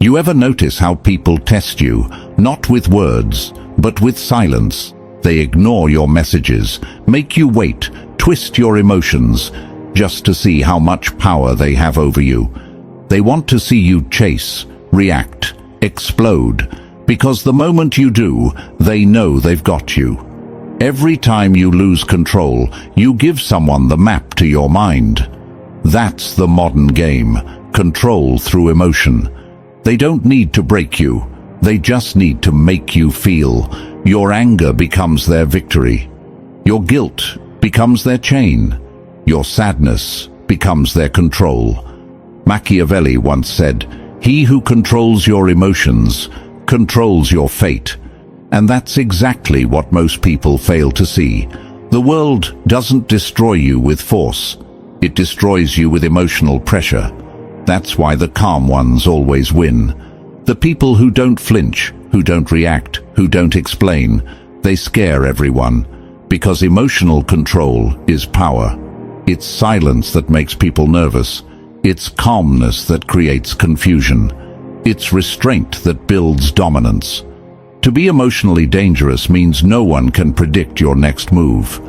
You ever notice how people test you, not with words, but with silence? They ignore your messages, make you wait, twist your emotions, just to see how much power they have over you. They want to see you chase, react, explode, because the moment you do, they know they've got you. Every time you lose control, you give someone the map to your mind. That's the modern game, control through emotion. They don't need to break you, they just need to make you feel. Your anger becomes their victory. Your guilt becomes their chain. Your sadness becomes their control. Machiavelli once said, "He who controls your emotions controls your fate." And that's exactly what most people fail to see. The world doesn't destroy you with force. It destroys you with emotional pressure. That's why the calm ones always win. The people who don't flinch, who don't react, who don't explain, they scare everyone. Because emotional control is power. It's silence that makes people nervous. It's calmness that creates confusion. It's restraint that builds dominance. To be emotionally dangerous means no one can predict your next move.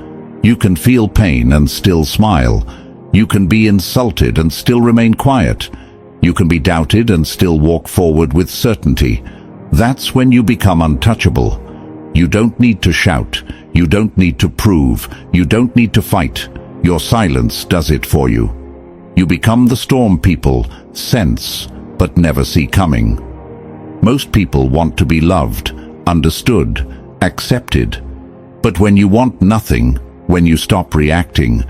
You can feel pain and still smile. You can be insulted and still remain quiet. You can be doubted and still walk forward with certainty. That's when you become untouchable. You don't need to shout. You don't need to prove. You don't need to fight. Your silence does it for you. You become the storm people sense but never see coming. Most people want to be loved, understood, accepted. But when you want nothing, when you stop reacting,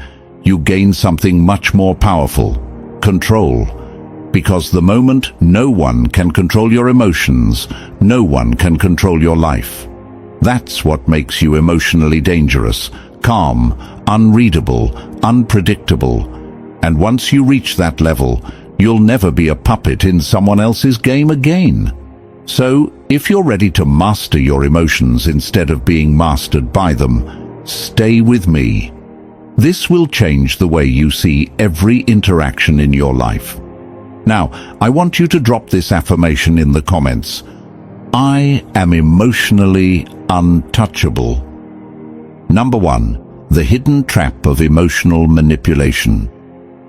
you gain something much more powerful: control. Because the moment no one can control your emotions, no one can control your life. That's what makes you emotionally dangerous, calm, unreadable, unpredictable. And once you reach that level, you'll never be a puppet in someone else's game again. So, if you're ready to master your emotions instead of being mastered by them, stay with me. This will change the way you see every interaction in your life. Now, I want you to drop this affirmation in the comments. I am emotionally untouchable. Number 1. The hidden trap of emotional manipulation.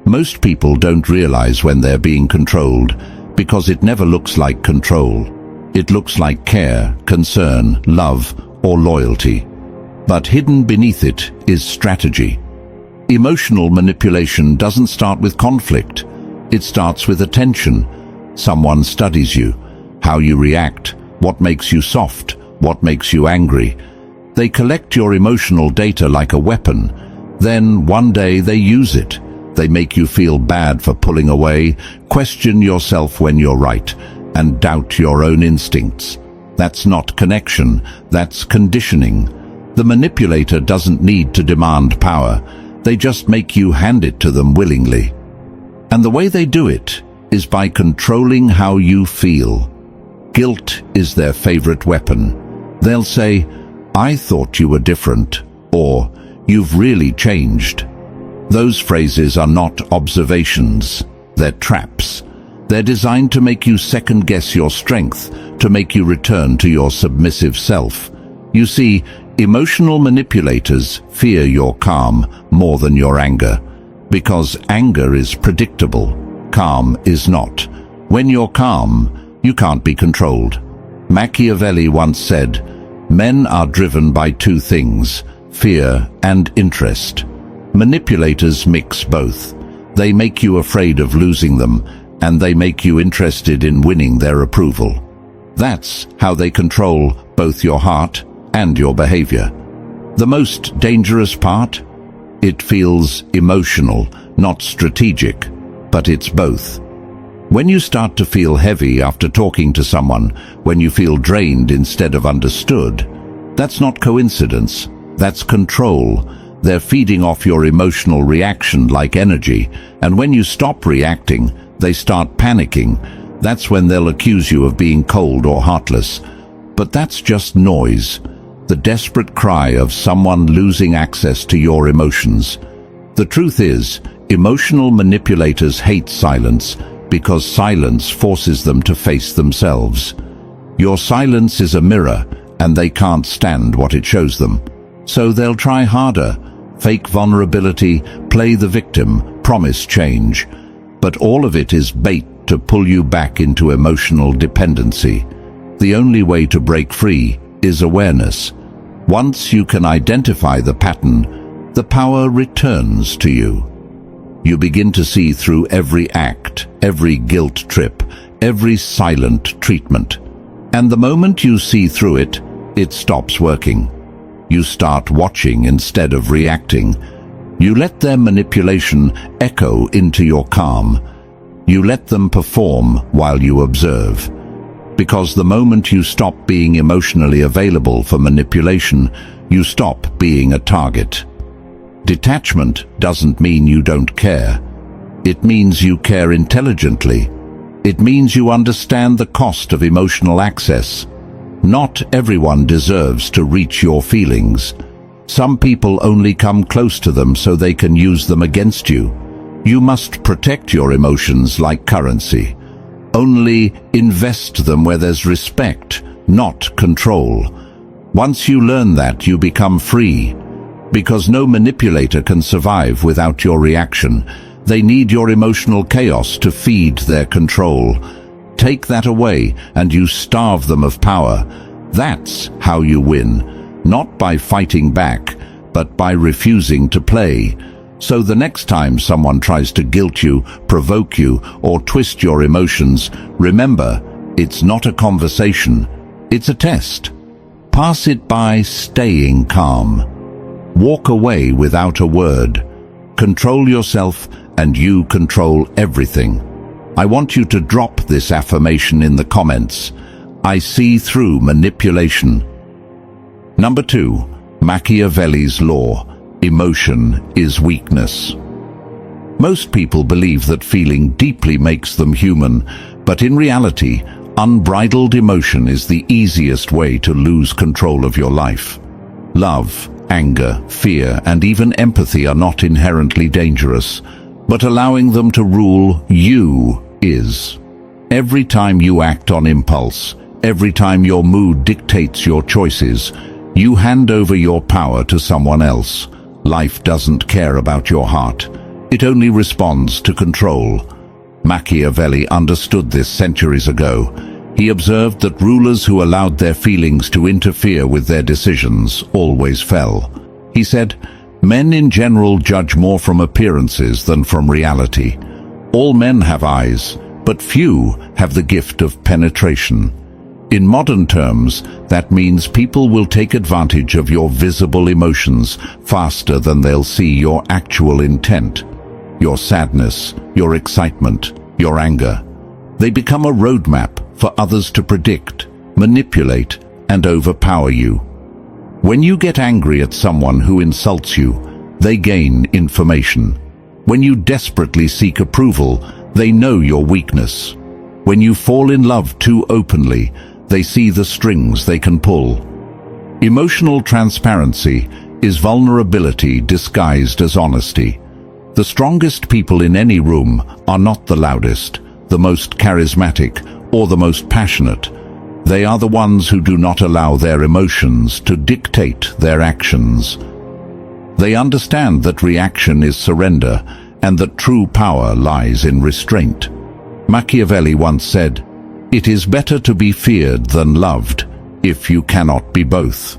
Most people don't realize when they're being controlled because it never looks like control. It looks like care, concern, love, or loyalty. But hidden beneath it is strategy. Emotional manipulation doesn't start with conflict. It starts with attention. Someone studies you, how you react, what makes you soft, what makes you angry. They collect your emotional data like a weapon. Then one day they use it. They make you feel bad for pulling away, question yourself when you're right, and doubt your own instincts. That's not connection, that's conditioning. The manipulator doesn't need to demand power. They just make you hand it to them willingly. And the way they do it is by controlling how you feel. Guilt is their favorite weapon. They'll say, "I thought you were different," or "You've really changed." Those phrases are not observations, they're traps. They're designed to make you second-guess your strength, to make you return to your submissive self. You see, emotional manipulators fear your calm more than your anger, because anger is predictable, calm is not. When you're calm, you can't be controlled. Machiavelli once said, "Men are driven by two things, fear and interest." Manipulators mix both. They make you afraid of losing them, and they make you interested in winning their approval. That's how they control both your heart and your behavior. The most dangerous part? It feels emotional, not strategic, but it's both. When you start to feel heavy after talking to someone, when you feel drained instead of understood, that's not coincidence, that's control. They're feeding off your emotional reaction like energy, and when you stop reacting, they start panicking. That's when they'll accuse you of being cold or heartless. But that's just noise, the desperate cry of someone losing access to your emotions. The truth is, emotional manipulators hate silence. because silence forces them to face themselves. Your silence is a mirror, and they can't stand what it shows them. So they'll try harder, fake vulnerability, play the victim, promise change. But all of it is bait to pull you back into emotional dependency. The only way to break free is awareness. Once you can identify the pattern, the power returns to you. You begin to see through every act, every guilt trip, every silent treatment. And the moment you see through it, it stops working. You start watching instead of reacting. You let their manipulation echo into your calm. You let them perform while you observe. Because the moment you stop being emotionally available for manipulation, you stop being a target. Detachment doesn't mean you don't care. It means you care intelligently. It means you understand the cost of emotional access. Not everyone deserves to reach your feelings. Some people only come close to them so they can use them against you. You must protect your emotions like currency. Only invest them where there's respect, not control. Once you learn that, you become free. Because no manipulator can survive without your reaction. They need your emotional chaos to feed their control. Take that away and you starve them of power. That's how you win, not by fighting back, but by refusing to play. So the next time someone tries to guilt you, provoke you, or twist your emotions, remember, it's not a conversation, it's a test. Pass it by staying calm. Walk away without a word. Control yourself and you control everything. I want you to drop this affirmation in the comments. I see through manipulation. Number 2, Machiavelli's law. Emotion is weakness. Most people believe that feeling deeply makes them human, but in reality, unbridled emotion is the easiest way to lose control of your life. Love, anger, fear, and even empathy are not inherently dangerous, but allowing them to rule you is. Every time you act on impulse, every time your mood dictates your choices, you hand over your power to someone else. Life doesn't care about your heart. It only responds to control. Machiavelli understood this centuries ago. He observed that rulers who allowed their feelings to interfere with their decisions always fell. He said, "Men in general judge more from appearances than from reality. All men have eyes, but few have the gift of penetration." In modern terms, that means people will take advantage of your visible emotions faster than they'll see your actual intent. Your sadness, your excitement, your anger. They become a roadmap for others to predict, manipulate, and overpower you. When you get angry at someone who insults you, they gain information. When you desperately seek approval, they know your weakness. When you fall in love too openly, they see the strings they can pull. Emotional transparency is vulnerability disguised as honesty. The strongest people in any room are not the loudest, the most charismatic, or the most passionate. They are the ones who do not allow their emotions to dictate their actions. They understand that reaction is surrender and that true power lies in restraint. Machiavelli once said, "It is better to be feared than loved, if you cannot be both."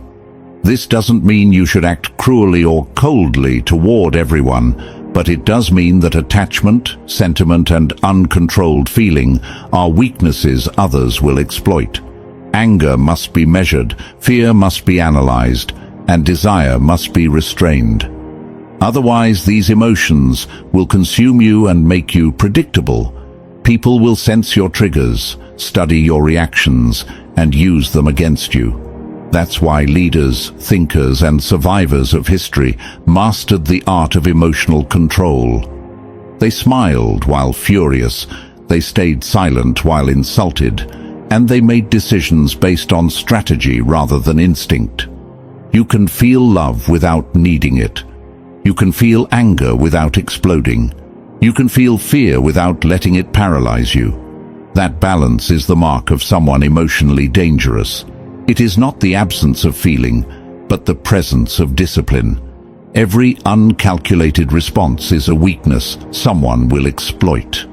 This doesn't mean you should act cruelly or coldly toward everyone, but it does mean that attachment, sentiment, and uncontrolled feeling are weaknesses others will exploit. Anger must be measured, fear must be analyzed, and desire must be restrained. Otherwise, these emotions will consume you and make you predictable. People will sense your triggers, study your reactions, and use them against you. That's why leaders, thinkers, and survivors of history mastered the art of emotional control. They smiled while furious, they stayed silent while insulted, and they made decisions based on strategy rather than instinct. You can feel love without needing it. You can feel anger without exploding. You can feel fear without letting it paralyze you. That balance is the mark of someone emotionally dangerous. It is not the absence of feeling, but the presence of discipline. Every uncalculated response is a weakness someone will exploit.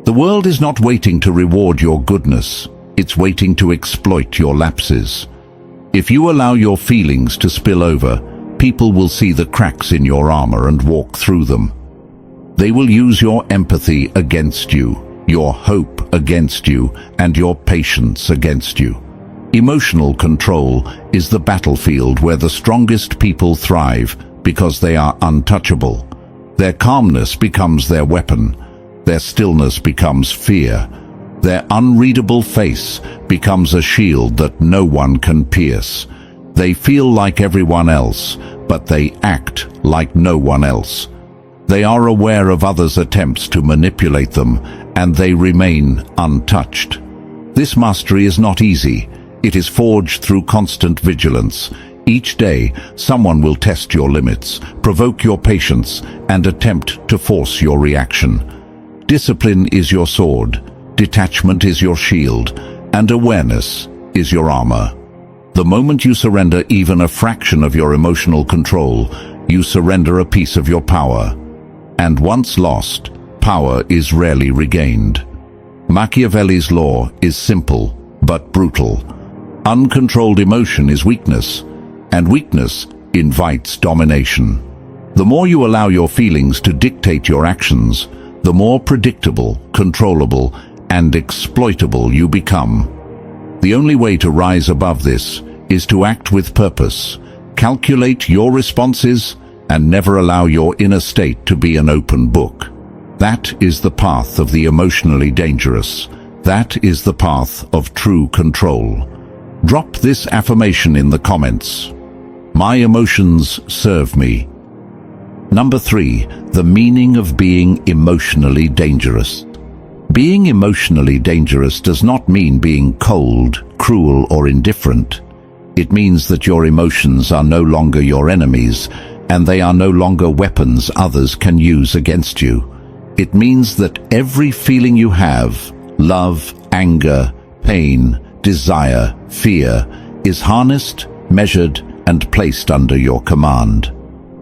The world is not waiting to reward your goodness. It's waiting to exploit your lapses. If you allow your feelings to spill over, people will see the cracks in your armor and walk through them. They will use your empathy against you, your hope against you, and your patience against you. Emotional control is the battlefield where the strongest people thrive because they are untouchable. Their calmness becomes their weapon. Their stillness becomes fear. Their unreadable face becomes a shield that no one can pierce. They feel like everyone else, but they act like no one else. They are aware of others' attempts to manipulate them, and they remain untouched. This mastery is not easy. It is forged through constant vigilance. Each day, someone will test your limits, provoke your patience, and attempt to force your reaction. Discipline is your sword, detachment is your shield, and awareness is your armor. The moment you surrender even a fraction of your emotional control, you surrender a piece of your power. And once lost, power is rarely regained. Machiavelli's law is simple, but brutal. Uncontrolled emotion is weakness, and weakness invites domination. The more you allow your feelings to dictate your actions, the more predictable, controllable, and exploitable you become. The only way to rise above this is to act with purpose, calculate your responses, and never allow your inner state to be an open book. That is the path of the emotionally dangerous. That is the path of true control. Drop this affirmation in the comments. My emotions serve me. Number 3, the meaning of being emotionally dangerous. Being emotionally dangerous does not mean being cold, cruel, or indifferent. It means that your emotions are no longer your enemies, and they are no longer weapons others can use against you. It means that every feeling you have, love, anger, pain, desire, fear, is harnessed, measured, and placed under your command.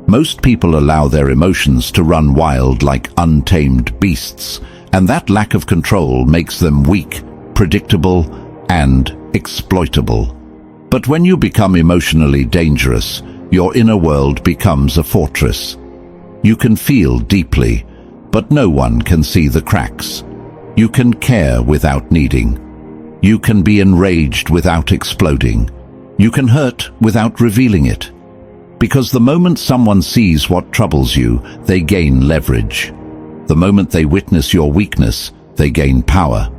Most people allow their emotions to run wild like untamed beasts, and that lack of control makes them weak, predictable, and exploitable. But when you become emotionally dangerous, your inner world becomes a fortress. You can feel deeply, but no one can see the cracks. You can care without needing. You can be enraged without exploding. You can hurt without revealing it. Because the moment someone sees what troubles you, they gain leverage. The moment they witness your weakness, they gain power.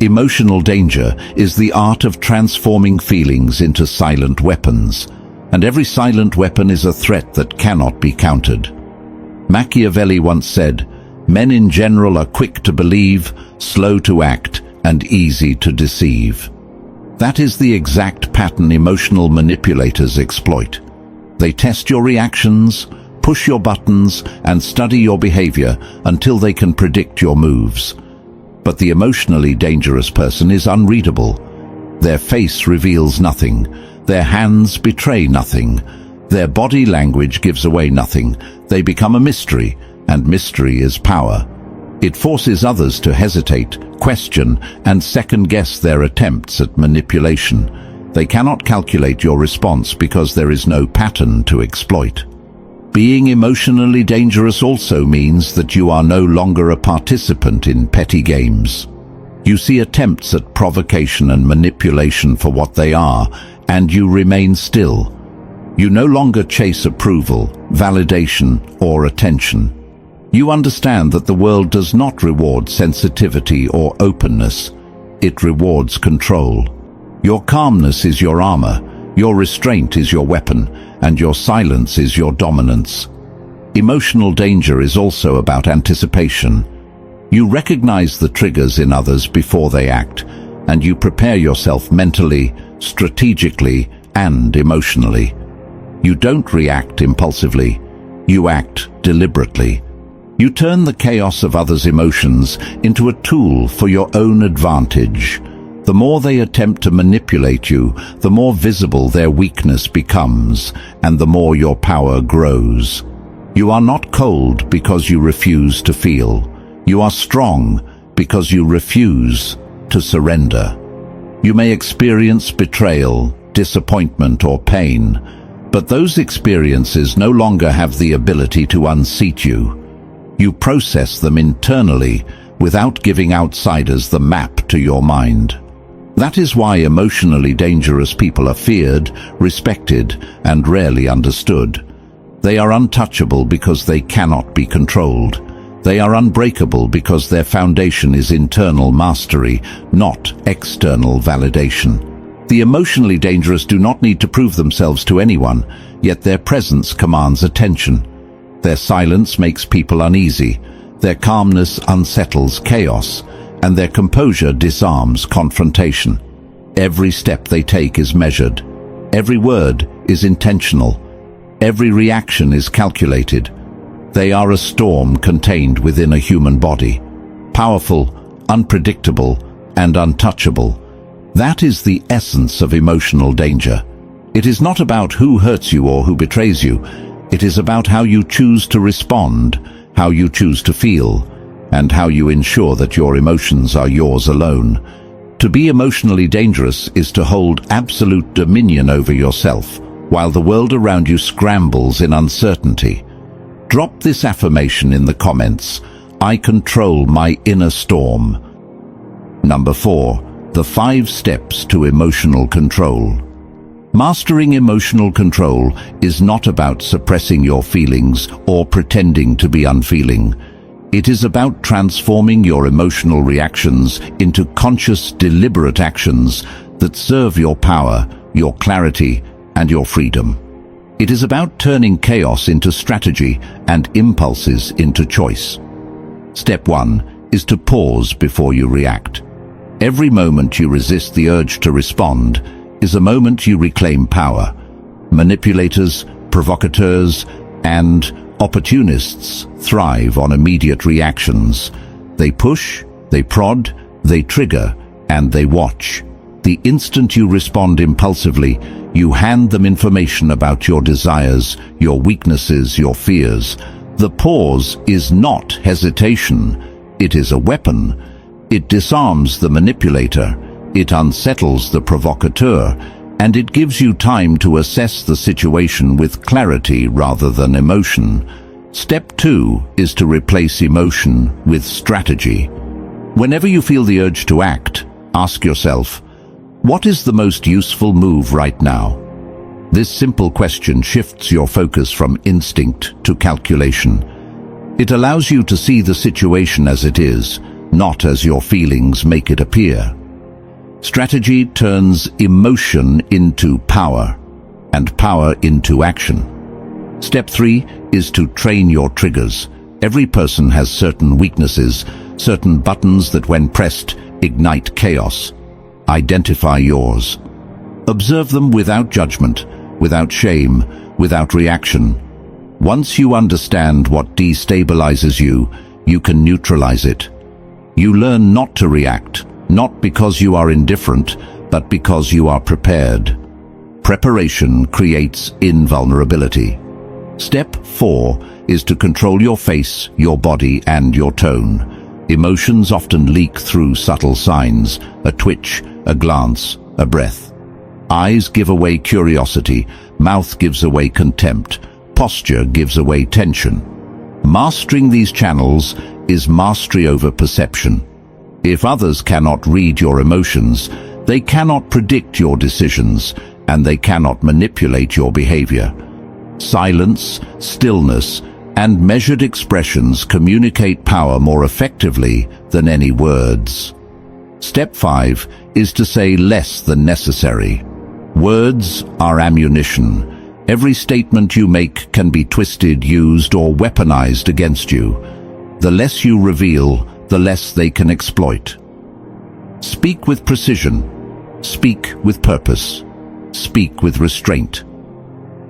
Emotional danger is the art of transforming feelings into silent weapons, and every silent weapon is a threat that cannot be countered. Machiavelli once said, "Men in general are quick to believe, slow to act, and easy to deceive." That is the exact pattern emotional manipulators exploit. They test your reactions, push your buttons, and study your behavior until they can predict your moves. But the emotionally dangerous person is unreadable. Their face reveals nothing. Their hands betray nothing. Their body language gives away nothing. They become a mystery, and mystery is power. It forces others to hesitate, question, and second-guess their attempts at manipulation. They cannot calculate your response because there is no pattern to exploit. Being emotionally dangerous also means that you are no longer a participant in petty games. You see attempts at provocation and manipulation for what they are, and you remain still. You no longer chase approval, validation, or attention. You understand that the world does not reward sensitivity or openness. It rewards control. Your calmness is your armor, your restraint is your weapon, and your silence is your dominance. Emotional danger is also about anticipation. You recognize the triggers in others before they act, and you prepare yourself mentally, strategically, and emotionally. You don't react impulsively. You act deliberately. You turn the chaos of others' emotions into a tool for your own advantage. The more they attempt to manipulate you, the more visible their weakness becomes, and the more your power grows. You are not cold because you refuse to feel. You are strong because you refuse to surrender. You may experience betrayal, disappointment, or pain, but those experiences no longer have the ability to unseat you. You process them internally without giving outsiders the map to your mind. That is why emotionally dangerous people are feared, respected, and rarely understood. They are untouchable because they cannot be controlled. They are unbreakable because their foundation is internal mastery, not external validation. The emotionally dangerous do not need to prove themselves to anyone, yet their presence commands attention. Their silence makes people uneasy, their calmness unsettles chaos, and their composure disarms confrontation. Every step they take is measured. Every word is intentional. Every reaction is calculated. They are a storm contained within a human body. Powerful, unpredictable, and untouchable. That is the essence of emotional danger. It is not about who hurts you or who betrays you. It is about how you choose to respond, how you choose to feel, and how you ensure that your emotions are yours alone. To be emotionally dangerous is to hold absolute dominion over yourself, while the world around you scrambles in uncertainty. Drop this affirmation in the comments. I control my inner storm. Number 4. The 5 steps to emotional control. Mastering emotional control is not about suppressing your feelings or pretending to be unfeeling. It is about transforming your emotional reactions into conscious, deliberate actions that serve your power, your clarity, and your freedom. It is about turning chaos into strategy and impulses into choice. Step 1 is to pause before you react. Every moment you resist the urge to respond is a moment you reclaim power. Manipulators, provocateurs, and opportunists thrive on immediate reactions. They push, they prod, they trigger, and they watch. The instant you respond impulsively, you hand them information about your desires, your weaknesses, your fears. The pause is not hesitation. It is a weapon. It disarms the manipulator. It unsettles the provocateur, and it gives you time to assess the situation with clarity rather than emotion. Step 2 is to replace emotion with strategy. Whenever you feel the urge to act, ask yourself, what is the most useful move right now? This simple question shifts your focus from instinct to calculation. It allows you to see the situation as it is, not as your feelings make it appear. Strategy turns emotion into power, and power into action. Step 3 is to train your triggers. Every person has certain weaknesses, certain buttons that when pressed ignite chaos. Identify yours. Observe them without judgment, without shame, without reaction. Once you understand what destabilizes you, you can neutralize it. You learn not to react, not because you are indifferent, but because you are prepared. Preparation creates invulnerability. Step 4 is to control your face, your body, and your tone. Emotions often leak through subtle signs, a twitch, a glance, a breath. Eyes give away curiosity, mouth gives away contempt, posture gives away tension. Mastering these channels is mastery over perception. If others cannot read your emotions, they cannot predict your decisions, and they cannot manipulate your behavior. Silence, stillness, and measured expressions communicate power more effectively than any words. Step 5 is to say less than necessary. Words are ammunition. Every statement you make can be twisted, used, or weaponized against you. The less you reveal, the less they can exploit. Speak with precision. Speak with purpose. Speak with restraint.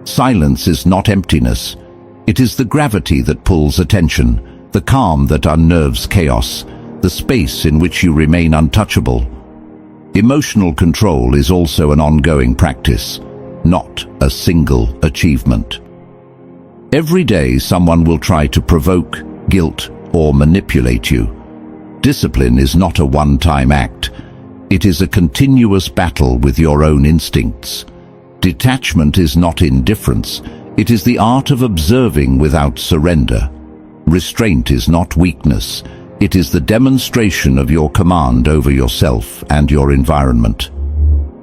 Silence is not emptiness. It is the gravity that pulls attention, the calm that unnerves chaos, the space in which you remain untouchable. Emotional control is also an ongoing practice, not a single achievement. Every day someone will try to provoke, guilt, or manipulate you. Discipline is not a one-time act. It is a continuous battle with your own instincts. Detachment is not indifference. It is the art of observing without surrender. Restraint is not weakness. It is the demonstration of your command over yourself and your environment.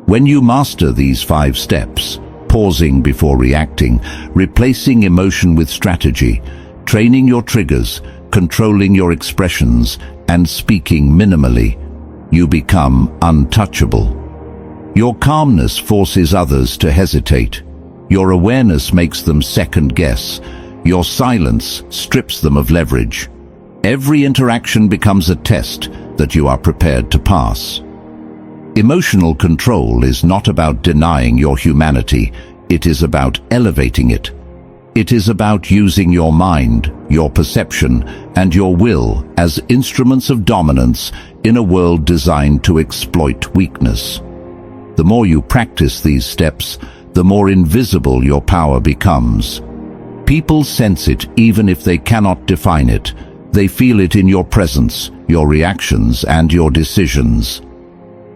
When you master these 5 steps, pausing before reacting, replacing emotion with strategy, training your triggers, controlling your expressions, and speaking minimally, you become untouchable. Your calmness forces others to hesitate. Your awareness makes them second-guess. Your silence strips them of leverage. Every interaction becomes a test that you are prepared to pass. Emotional control is not about denying your humanity. It is about elevating it. It is about using your mind, your perception, and your will as instruments of dominance in a world designed to exploit weakness. The more you practice these steps, the more invisible your power becomes. People sense it even if they cannot define it. They feel it in your presence, your reactions, and your decisions.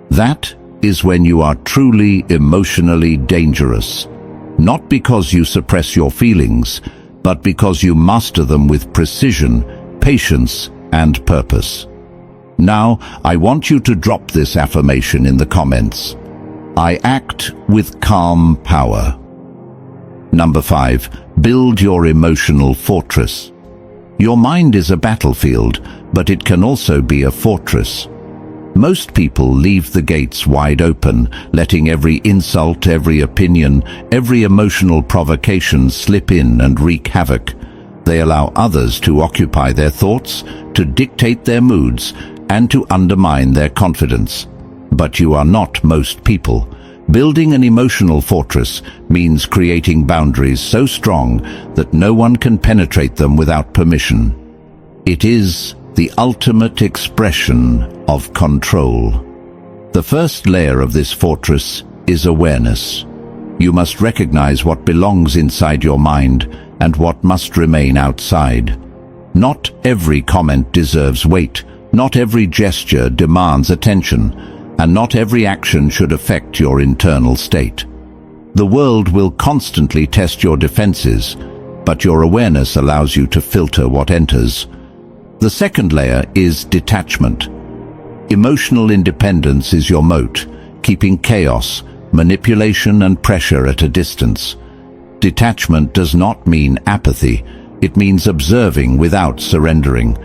That is when you are truly emotionally dangerous. Not because you suppress your feelings, but because you master them with precision, patience, and purpose. Now, I want you to drop this affirmation in the comments. I act with calm power. Number 5, build your emotional fortress. Your mind is a battlefield, but it can also be a fortress. Most people leave the gates wide open, letting every insult, every opinion, every emotional provocation slip in and wreak havoc. They allow others to occupy their thoughts, to dictate their moods, and to undermine their confidence. But you are not most people. Building an emotional fortress means creating boundaries so strong that no one can penetrate them without permission. It is the ultimate expression of control. The first layer of this fortress is awareness. You must recognize what belongs inside your mind and what must remain outside. Not every comment deserves weight, not every gesture demands attention, and not every action should affect your internal state. The world will constantly test your defenses, but your awareness allows you to filter what enters. The second layer is detachment. Emotional independence is your moat, keeping chaos, manipulation, and pressure at a distance. Detachment does not mean apathy. It means observing without surrendering.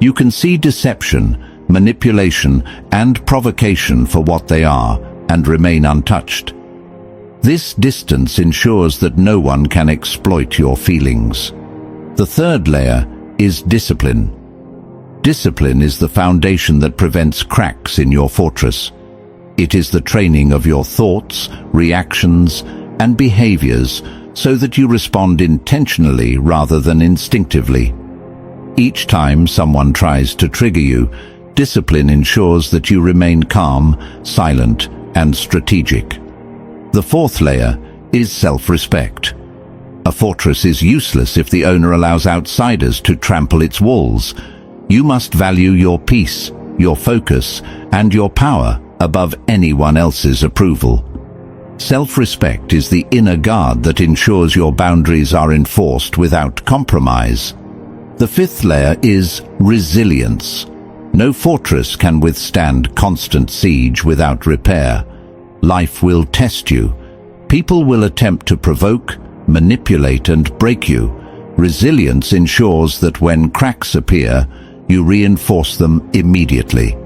You can see deception, manipulation, and provocation for what they are, and remain untouched. This distance ensures that no one can exploit your feelings. The third layer is discipline. Discipline is the foundation that prevents cracks in your fortress. It is the training of your thoughts, reactions, and behaviors so that you respond intentionally rather than instinctively. Each time someone tries to trigger you, discipline ensures that you remain calm, silent, and strategic. The fourth layer is self-respect. A fortress is useless if the owner allows outsiders to trample its walls. You must value your peace, your focus, and your power above anyone else's approval. Self-respect is the inner guard that ensures your boundaries are enforced without compromise. The fifth layer is resilience. No fortress can withstand constant siege without repair. Life will test you. People will attempt to provoke, manipulate, and break you. Resilience ensures that when cracks appear, you reinforce them immediately.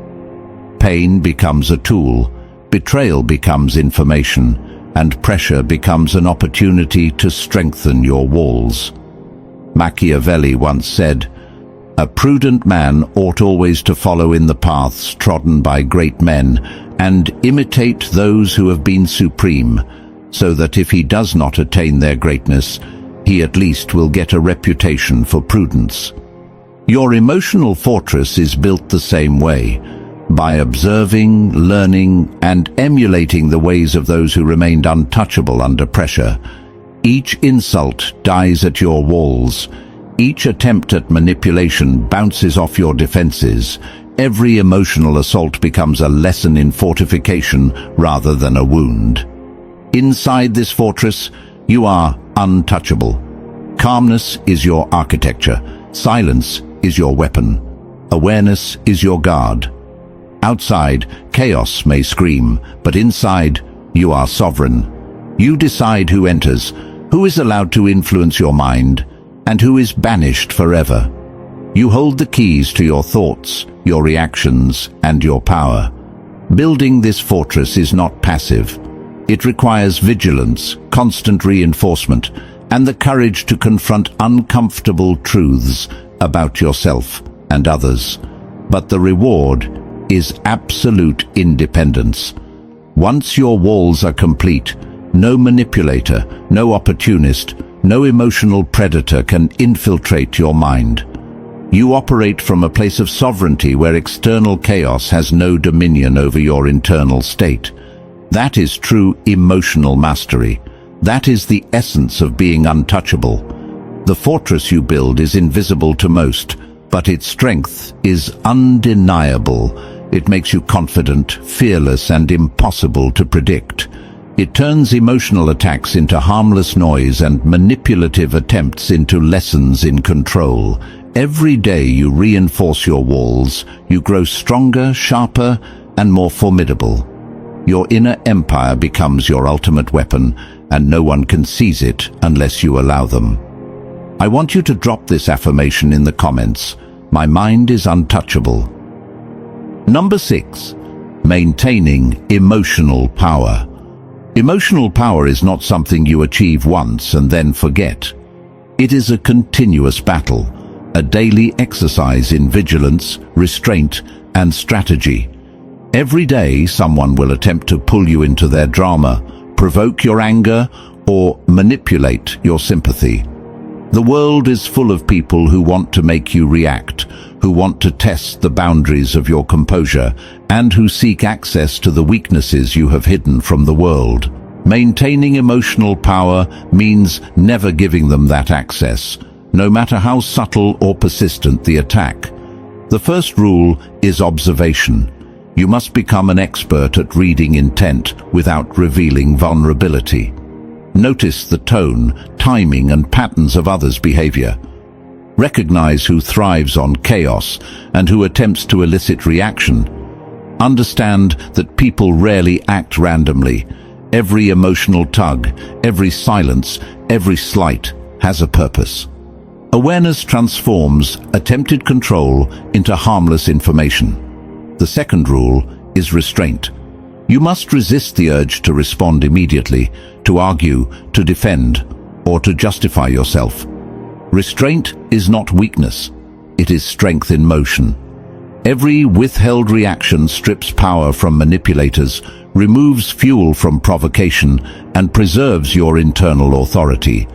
Pain becomes a tool, betrayal becomes information, and pressure becomes an opportunity to strengthen your walls. Machiavelli once said, "A prudent man ought always to follow in the paths trodden by great men and imitate those who have been supreme, so that if he does not attain their greatness, he at least will get a reputation for prudence." Your emotional fortress is built the same way, by observing, learning, and emulating the ways of those who remained untouchable under pressure. Each insult dies at your walls. Each attempt at manipulation bounces off your defenses. Every emotional assault becomes a lesson in fortification rather than a wound. Inside this fortress, you are untouchable. Calmness is your architecture. Silence is your weapon. Awareness is your guard. Outside, chaos may scream, but inside, you are sovereign. You decide who enters, who is allowed to influence your mind, and who is banished forever. You hold the keys to your thoughts, your reactions, and your power. Building this fortress is not passive. It requires vigilance, constant reinforcement, and the courage to confront uncomfortable truths about yourself and others. But the reward is absolute independence. Once your walls are complete, no manipulator, no opportunist, no emotional predator can infiltrate your mind. You operate from a place of sovereignty where external chaos has no dominion over your internal state. That is true emotional mastery. That is the essence of being untouchable. The fortress you build is invisible to most, but its strength is undeniable. It makes you confident, fearless, and impossible to predict. It turns emotional attacks into harmless noise and manipulative attempts into lessons in control. Every day you reinforce your walls, you grow stronger, sharper, and more formidable. Your inner empire becomes your ultimate weapon, and no one can seize it unless you allow them. I want you to drop this affirmation in the comments. My mind is untouchable. Number 6. Maintaining emotional power. Emotional power is not something you achieve once and then forget. It is a continuous battle, a daily exercise in vigilance, restraint, and strategy. Every day someone will attempt to pull you into their drama, provoke your anger, or manipulate your sympathy. The world is full of people who want to make you react, who want to test the boundaries of your composure, and who seek access to the weaknesses you have hidden from the world. Maintaining emotional power means never giving them that access, no matter how subtle or persistent the attack. The first rule is observation. You must become an expert at reading intent without revealing vulnerability. Notice the tone, timing, and patterns of others' behavior. Recognize who thrives on chaos and who attempts to elicit reaction. Understand that people rarely act randomly. Every emotional tug, every silence, every slight has a purpose. Awareness transforms attempted control into harmless information. The second rule is restraint. You must resist the urge to respond immediately, to argue, to defend, or to justify yourself. Restraint is not weakness, it is strength in motion. Every withheld reaction strips power from manipulators, removes fuel from provocation, and preserves your internal authority.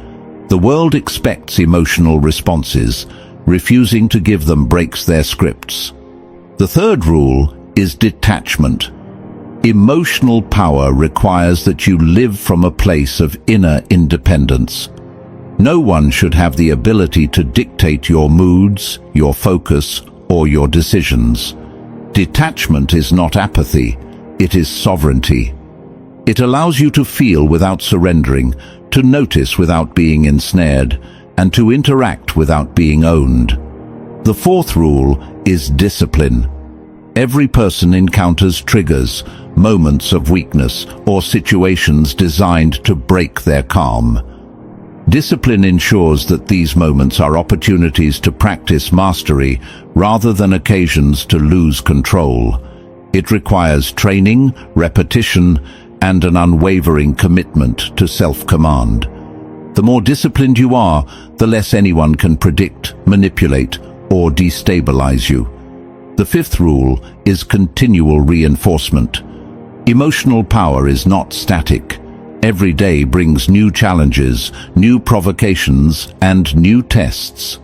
The world expects emotional responses. Refusing to give them breaks their scripts. The third rule is detachment. Emotional power requires that you live from a place of inner independence. No one should have the ability to dictate your moods, your focus, or your decisions. Detachment is not apathy, it is sovereignty. It allows you to feel without surrendering, to notice without being ensnared, and to interact without being owned. The fourth rule is discipline. Every person encounters triggers, moments of weakness, or situations designed to break their calm. Discipline ensures that these moments are opportunities to practice mastery rather than occasions to lose control. It requires training, repetition, and an unwavering commitment to self-command. The more disciplined you are, the less anyone can predict, manipulate, or destabilize you. The fifth rule is continual reinforcement. Emotional power is not static. Every day brings new challenges, new provocations, and new tests.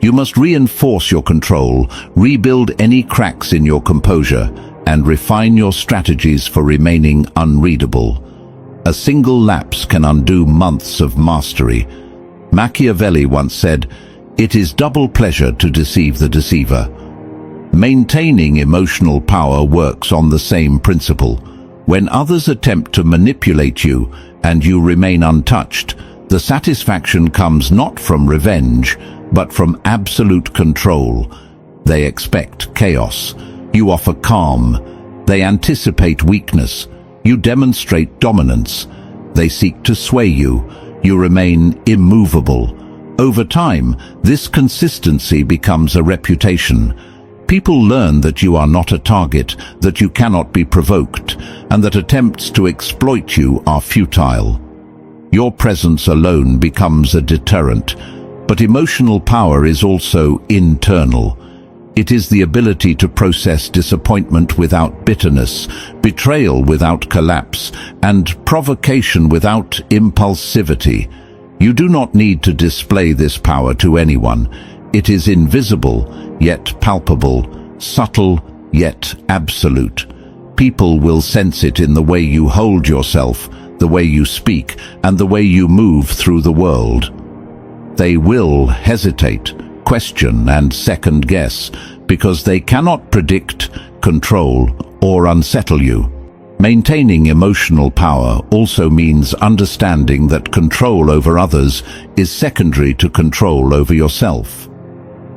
You must reinforce your control, rebuild any cracks in your composure, and refine your strategies for remaining unreadable. A single lapse can undo months of mastery. Machiavelli once said, "It is double pleasure to deceive the deceiver." Maintaining emotional power works on the same principle. When others attempt to manipulate you and you remain untouched, the satisfaction comes not from revenge, but from absolute control. They expect chaos. You offer calm. They anticipate weakness. You demonstrate dominance. They seek to sway you. You remain immovable. Over time, this consistency becomes a reputation. People learn that you are not a target, that you cannot be provoked, and that attempts to exploit you are futile. Your presence alone becomes a deterrent, but emotional power is also internal. It is the ability to process disappointment without bitterness, betrayal without collapse, and provocation without impulsivity. You do not need to display this power to anyone. It is invisible, yet palpable, subtle, yet absolute. People will sense it in the way you hold yourself, the way you speak, and the way you move through the world. They will hesitate, question, and second-guess, because they cannot predict, control, or unsettle you. Maintaining emotional power also means understanding that control over others is secondary to control over yourself.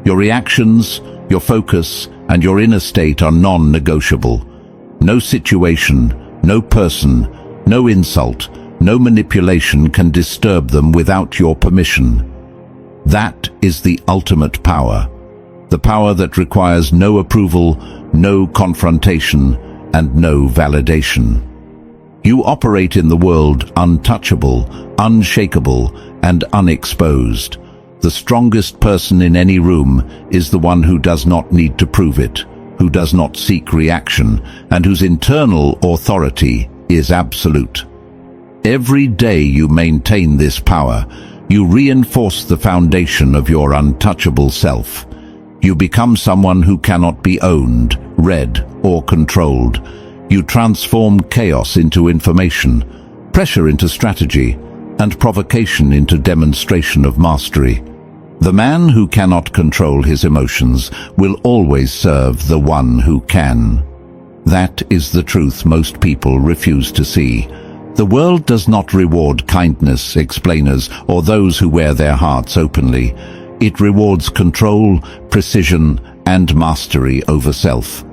Your reactions, your focus, and your inner state are non-negotiable. No situation, no person, no insult, no manipulation can disturb them without your permission. That is the ultimate power. The power that requires no approval, no confrontation, and no validation. You operate in the world untouchable, unshakable, and unexposed. The strongest person in any room is the one who does not need to prove it, who does not seek reaction, and whose internal authority is absolute. Every day you maintain this power, you reinforce the foundation of your untouchable self. You become someone who cannot be owned, read, or controlled. You transform chaos into information, pressure into strategy, and provocation into demonstration of mastery. The man who cannot control his emotions will always serve the one who can. That is the truth most people refuse to see. The world does not reward kindness, explainers, or those who wear their hearts openly. It rewards control, precision, and mastery over self.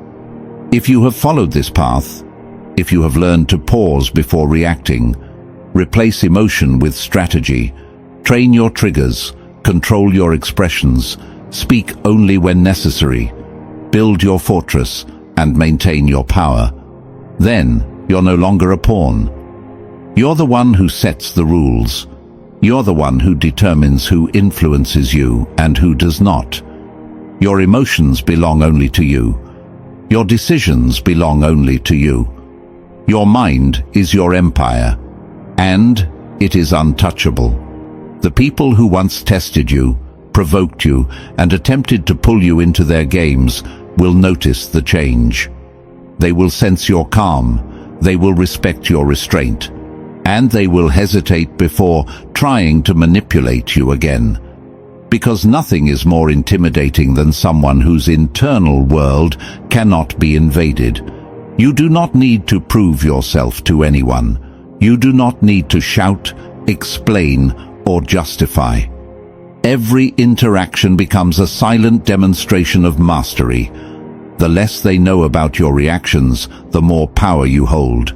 If you have followed this path, if you have learned to pause before reacting, replace emotion with strategy, train your triggers, control your expressions, speak only when necessary, build your fortress, and maintain your power, then you're no longer a pawn. You're the one who sets the rules. You're the one who determines who influences you and who does not. Your emotions belong only to you. Your decisions belong only to you. Your mind is your empire, and it is untouchable. The people who once tested you, provoked you, and attempted to pull you into their games will notice the change. They will sense your calm, they will respect your restraint, and they will hesitate before trying to manipulate you again. Because nothing is more intimidating than someone whose internal world cannot be invaded. You do not need to prove yourself to anyone. You do not need to shout, explain, or justify. Every interaction becomes a silent demonstration of mastery. The less they know about your reactions, the more power you hold.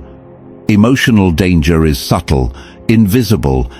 Emotional danger is subtle, invisible,